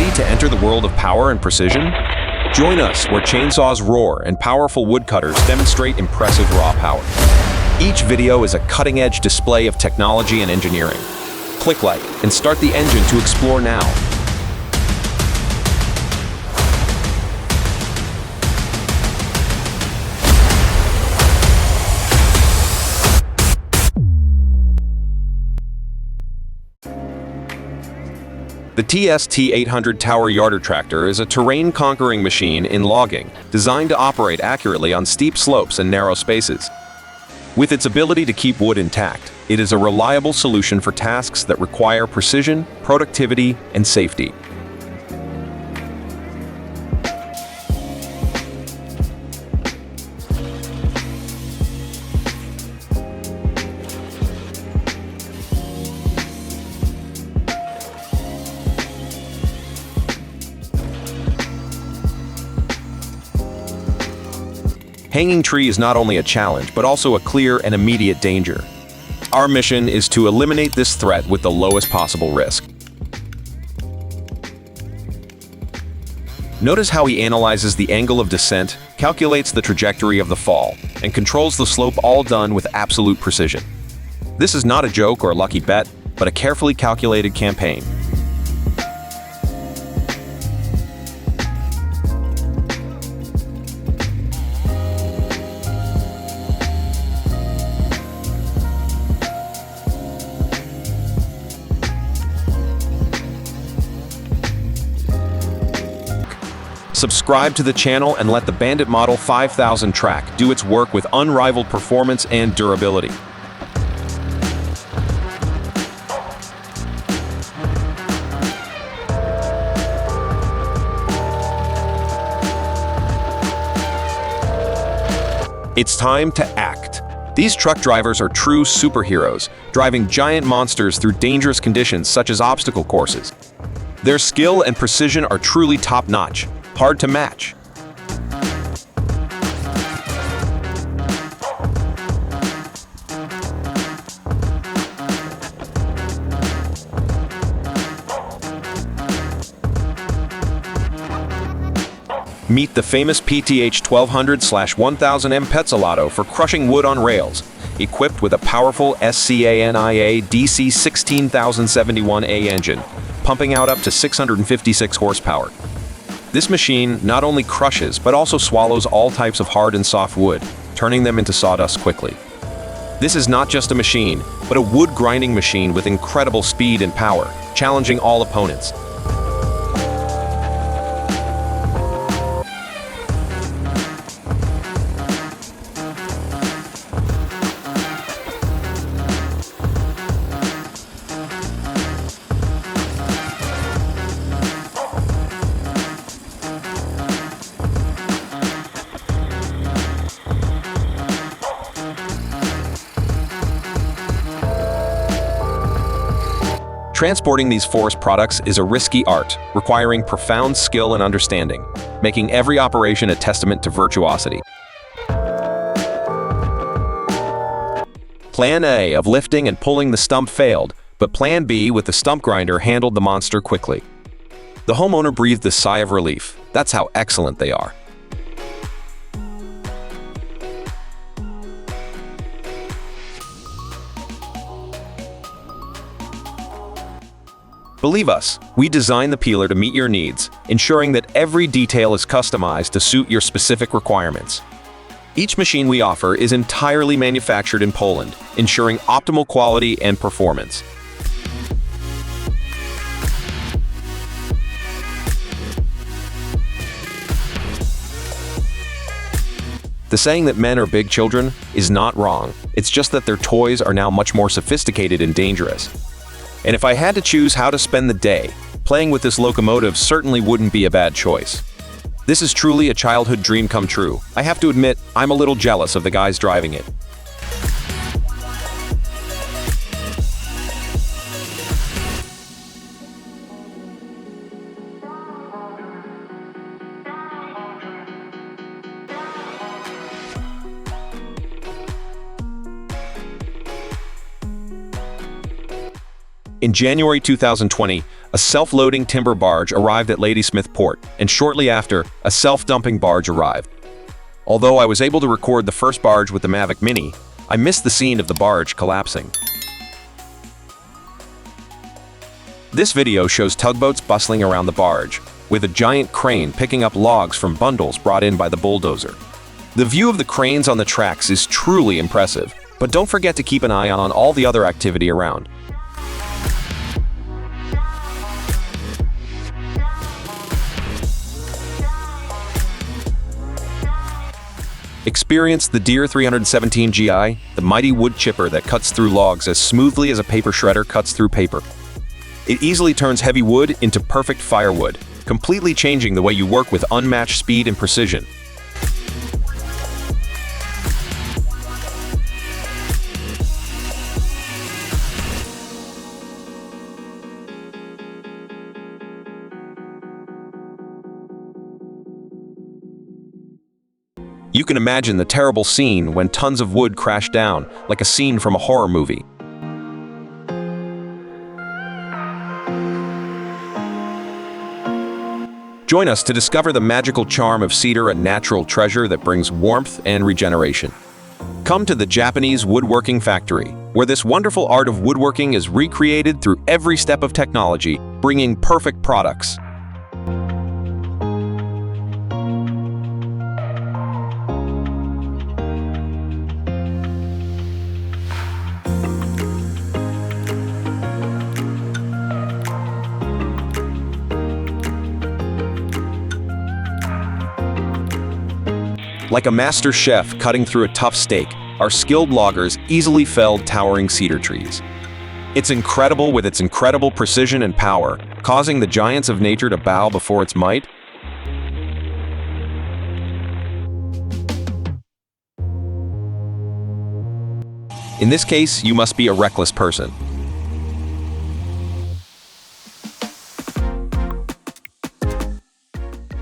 Ready to enter the world of power and precision? Join us where chainsaws roar and powerful woodcutters demonstrate impressive raw power. Each video is a cutting-edge display of technology and engineering. Click like and start the engine to explore now. The TST-800 Tower Yarder Tractor is a terrain-conquering machine in logging, designed to operate accurately on steep slopes and narrow spaces. With its ability to keep wood intact, it is a reliable solution for tasks that require precision, productivity, and safety. Hanging tree is not only a challenge, but also a clear and immediate danger. Our mission is to eliminate this threat with the lowest possible risk. Notice how he analyzes the angle of descent, calculates the trajectory of the fall, and controls the slope, all done with absolute precision. This is not a joke or a lucky bet, but a carefully calculated campaign. Subscribe to the channel and let the Bandit Model 5000 track do its work with unrivaled performance and durability. It's time to act. These truck drivers are true superheroes, driving giant monsters through dangerous conditions such as obstacle courses. Their skill and precision are truly top-notch. Hard to match. Meet the famous PTH 1200/1000M Petzolato for crushing wood on rails, equipped with a powerful Scandinavia DC 16071A engine, pumping out up to 656 horsepower. This machine not only crushes, but also swallows all types of hard and soft wood, turning them into sawdust quickly. This is not just a machine, but a wood grinding machine with incredible speed and power, challenging all opponents. Transporting these forest products is a risky art, requiring profound skill and understanding, making every operation a testament to virtuosity. Plan A of lifting and pulling the stump failed, but Plan B with the stump grinder handled the monster quickly. The homeowner breathed a sigh of relief. That's how excellent they are. Believe us, we designed the peeler to meet your needs, ensuring that every detail is customized to suit your specific requirements. Each machine we offer is entirely manufactured in Poland, ensuring optimal quality and performance. The saying that men are big children is not wrong. It's just that their toys are now much more sophisticated and dangerous. And if I had to choose how to spend the day, playing with this locomotive certainly wouldn't be a bad choice. This is truly a childhood dream come true. I have to admit, I'm a little jealous of the guys driving it. In January 2020, a self-loading timber barge arrived at Ladysmith Port, and shortly after, a self-dumping barge arrived. Although I was able to record the first barge with the Mavic Mini, I missed the scene of the barge collapsing. This video shows tugboats bustling around the barge, with a giant crane picking up logs from bundles brought in by the bulldozer. The view of the cranes on the tracks is truly impressive, but don't forget to keep an eye on all the other activity around. Experience the Deere 317 GI, the mighty wood chipper that cuts through logs as smoothly as a paper shredder cuts through paper. It easily turns heavy wood into perfect firewood, completely changing the way you work with unmatched speed and precision. You can imagine the terrible scene when tons of wood crash down, like a scene from a horror movie. Join us to discover the magical charm of cedar, a natural treasure that brings warmth and regeneration. Come to the Japanese Woodworking Factory, where this wonderful art of woodworking is recreated through every step of technology, bringing perfect products. Like a master chef cutting through a tough steak, our skilled loggers easily felled towering cedar trees. It's incredible with its incredible precision and power, causing the giants of nature to bow before its might. In this case, you must be a reckless person.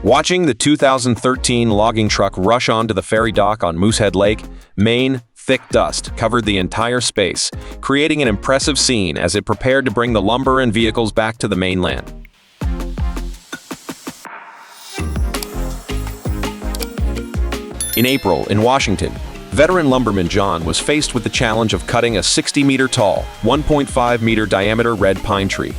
Watching the 2013 logging truck rush onto the ferry dock on Moosehead Lake, Maine, thick dust covered the entire space, creating an impressive scene as it prepared to bring the lumber and vehicles back to the mainland. In April, in Washington, veteran lumberman John was faced with the challenge of cutting a 60-meter-tall, 1.5-meter diameter red pine tree.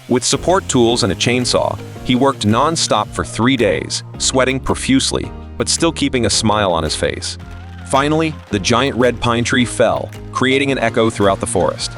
With support tools and a chainsaw, he worked non-stop for 3 days, sweating profusely, but still keeping a smile on his face. Finally, the giant red pine tree fell, creating an echo throughout the forest.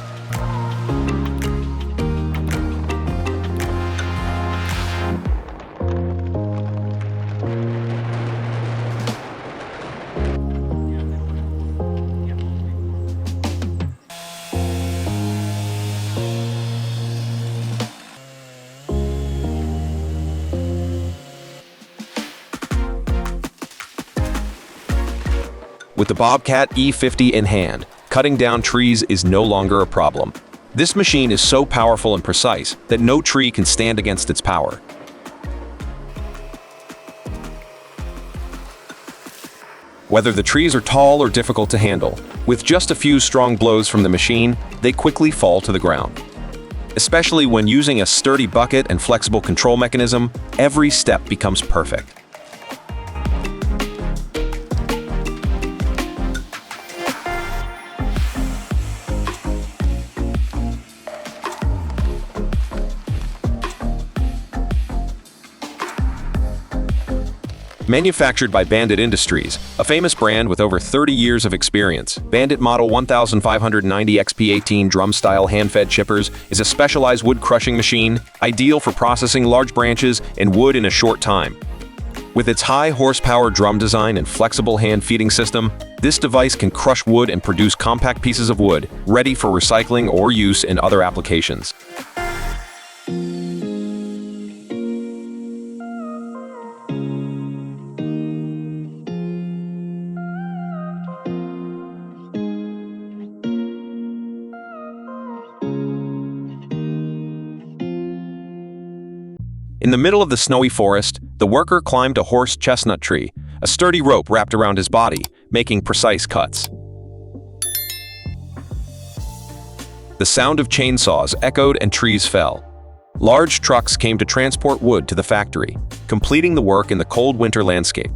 With the Bobcat E50 in hand, cutting down trees is no longer a problem. This machine is so powerful and precise that no tree can stand against its power. Whether the trees are tall or difficult to handle, with just a few strong blows from the machine, they quickly fall to the ground. Especially when using a sturdy bucket and flexible control mechanism, every step becomes perfect. Manufactured by Bandit Industries, a famous brand with over 30 years of experience, Bandit Model 1590 XP18 drum-style hand-fed chippers is a specialized wood crushing machine, ideal for processing large branches and wood in a short time. With its high horsepower drum design and flexible hand-feeding system, this device can crush wood and produce compact pieces of wood, ready for recycling or use in other applications. In the middle of the snowy forest, the worker climbed a horse chestnut tree. A sturdy rope wrapped around his body, making precise cuts. The sound of chainsaws echoed and trees fell. Large trucks came to transport wood to the factory, completing the work in the cold winter landscape.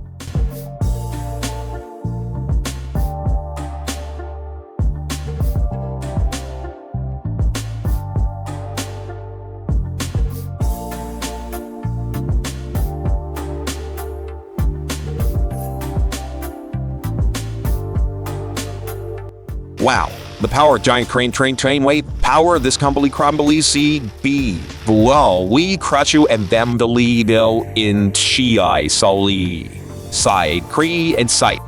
Wow, the power of giant train wave power this crumbly CB. Well, we crush you and them the legal in Shii Soli. Side Cree and sight.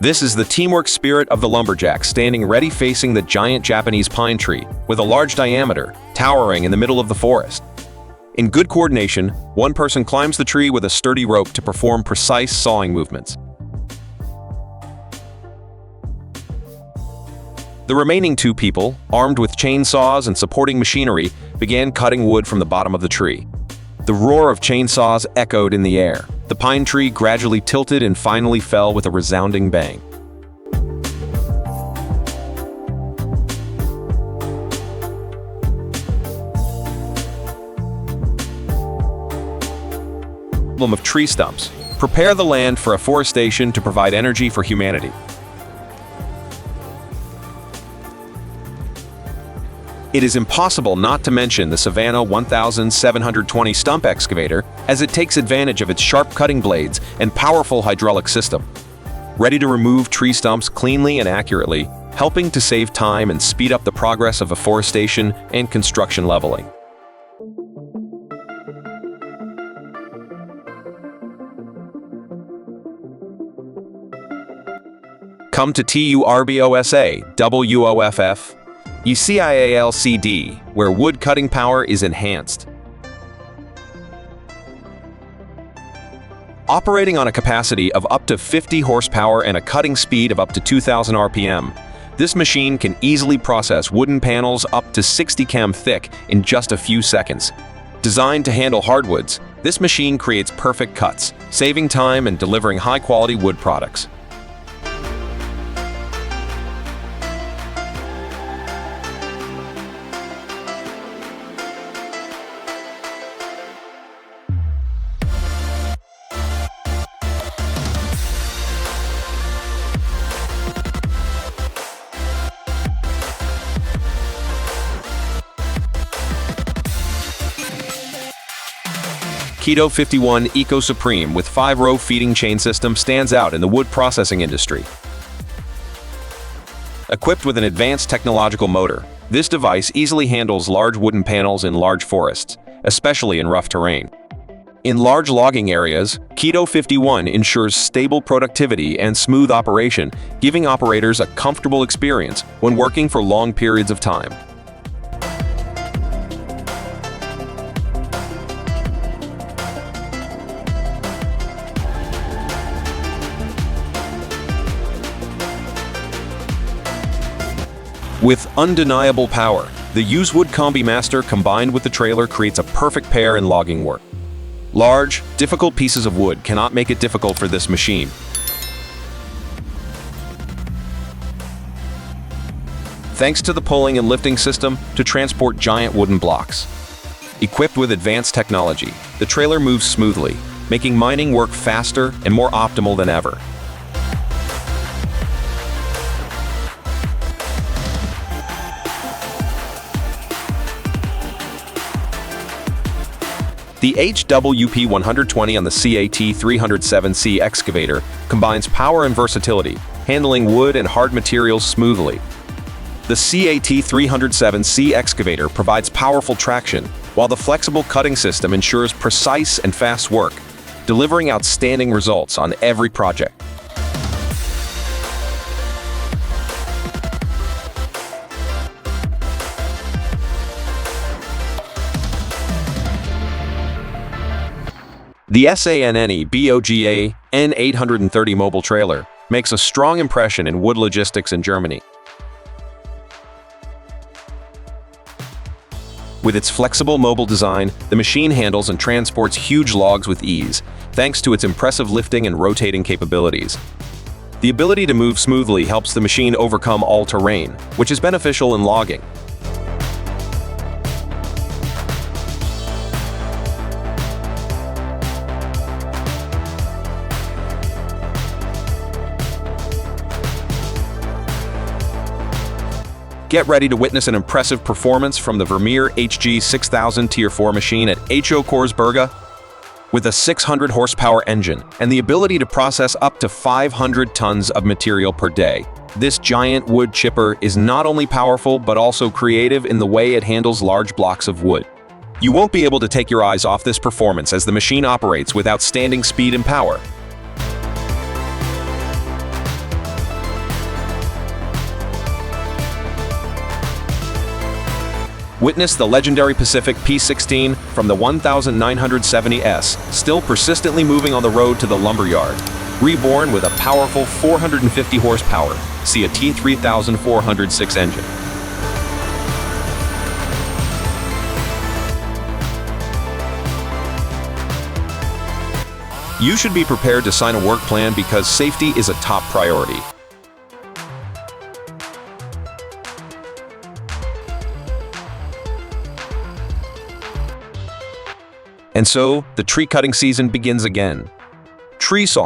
This is the teamwork spirit of the lumberjack standing ready facing the giant Japanese pine tree with a large diameter, towering in the middle of the forest. In good coordination, one person climbs the tree with a sturdy rope to perform precise sawing movements. The remaining two people, armed with chainsaws and supporting machinery, began cutting wood from the bottom of the tree. The roar of chainsaws echoed in the air. The pine tree gradually tilted and finally fell with a resounding bang. Of tree stumps. Prepare the land for afforestation to provide energy for humanity. It is impossible not to mention the Savannah 1720 stump excavator, as it takes advantage of its sharp cutting blades and powerful hydraulic system. Ready to remove tree stumps cleanly and accurately, helping to save time and speed up the progress of afforestation and construction leveling. Come to TURBOSA, WOFF, UCIALCD, where wood cutting power is enhanced. Operating on a capacity of up to 50 horsepower and a cutting speed of up to 2,000 RPM, this machine can easily process wooden panels up to 60 cm thick in just a few seconds. Designed to handle hardwoods, this machine creates perfect cuts, saving time and delivering high-quality wood products. Keto 51 Eco Supreme with 5-row feeding chain system stands out in the wood processing industry. Equipped with an advanced technological motor, this device easily handles large wooden panels in large forests, especially in rough terrain. In large logging areas, Keto 51 ensures stable productivity and smooth operation, giving operators a comfortable experience when working for long periods of time. With undeniable power, the Usewood Combi Master combined with the trailer creates a perfect pair in logging work. Large, difficult pieces of wood cannot make it difficult for this machine. Thanks to the pulling and lifting system to transport giant wooden blocks. Equipped with advanced technology, the trailer moves smoothly, making mining work faster and more optimal than ever. The HWP 120 on the CAT 307C excavator combines power and versatility, handling wood and hard materials smoothly. The CAT 307C excavator provides powerful traction, while the flexible cutting system ensures precise and fast work, delivering outstanding results on every project. The SANNE BOGA N830 mobile trailer makes a strong impression in wood logistics in Germany. With its flexible mobile design, the machine handles and transports huge logs with ease, thanks to its impressive lifting and rotating capabilities. The ability to move smoothly helps the machine overcome all terrain, which is beneficial in logging. Get ready to witness an impressive performance from the Vermeer HG6000 Tier 4 machine at HO Korsberga. With a 600 horsepower engine and the ability to process up to 500 tons of material per day, this giant wood chipper is not only powerful but also creative in the way it handles large blocks of wood. You won't be able to take your eyes off this performance as the machine operates with outstanding speed and power. Witness the legendary Pacific P16 from the 1970S, still persistently moving on the road to the lumberyard. Reborn with a powerful 450 horsepower, see a T3406 engine. You should be prepared to sign a work plan because safety is a top priority. And so, the tree cutting season begins again. Tree saw